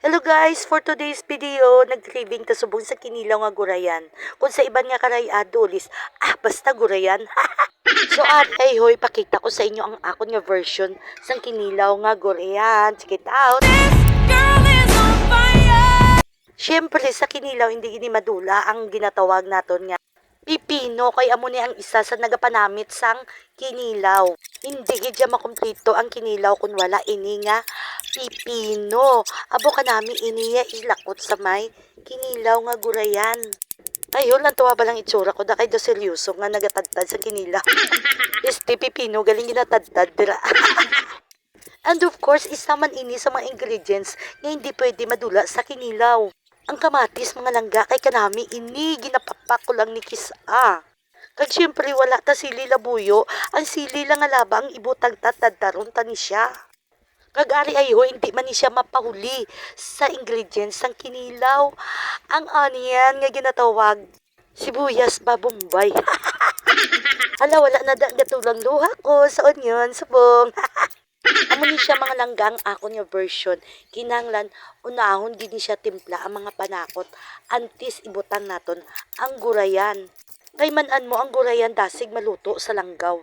Hello guys, for today's video, nag-craving ta subong sa kinilaw nga gurayan. Kung sa iban nga karay adolis, basta gurayan. So ay hoy, pakita ko sa inyo ang akon nga version sang kinilaw nga gurayan. Check it out. Siyempre sa kinilaw hindi gini madula ang ginatawag naton nga pipino kay amo ni ang isa sa nagapanamit sang kinilaw. Hindi gidya makumpleto ang kinilaw kung wala ini nga pipino. Abo ka nami iniya ilakot sa may kinilaw nga gurayan. Ayun lang tuwa ba lang itsura ko da kay do seryoso nga nagatadtad sa kinilaw. Este pipino galing ginatadtad dira. And of course, isa man ini sa mga ingredients nga hindi pwede madula sa kinilaw. Ang kamatis mga langga kay kanami ini ginapapak ko lang ni Kisa. Kag syempre wala ta sili labuyo, ang sili lang nga laba ang ibutang tatadaron ta ni siya. Kag ari ayo hindi man ni siya mapahuli sa ingredients sang kinilaw. Ang onion nga ginatawag sibuyas ba Bombay. Hala wala na da gatulang luha ko sa onion subong. Amo ni siya mga langgang ako niya version. Kinanglan, unahon din siya timpla ang mga panakot. Antis ibutang naton ang gurayan. Kay manan mo ang gurayan dasig maluto sa langgaw.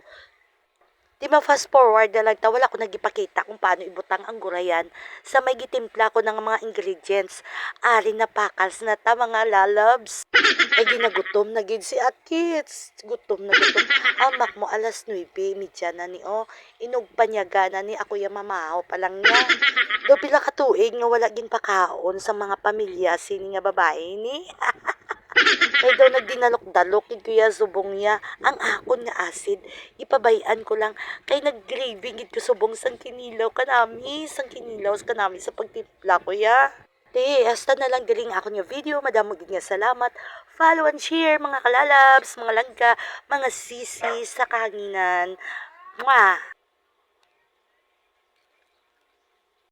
Di ma fast forward na lang ta, wala ko nagipakita kung paano ibutang ang gurayan sa may gitimpla ko ng mga ingredients. Ari na pakals na ta mga lalabs. Ay ginagutom na gid si Akits. Gutom na gutom. Amak mo alas 9:30 na ni inugpanyaga na ni ako yung mamahaw pa lang niya. Do pila ka tuig nga wala gin pakaon sa mga pamilya sini nga babae ni. Kay daw nagdinalok-dalok gid kuya subong niya ang akon nga acid. Ipabayan ko lang kay nag-graving gid ko subong sang kinilaw kanami, sang kinilaw kanami sa pagtimpla ko ya. Hasta na lang galing ako nga video. Madamo gid nga salamat. Follow and share mga kalalabs, mga langga, mga sisi sa kahanginan. Mwah!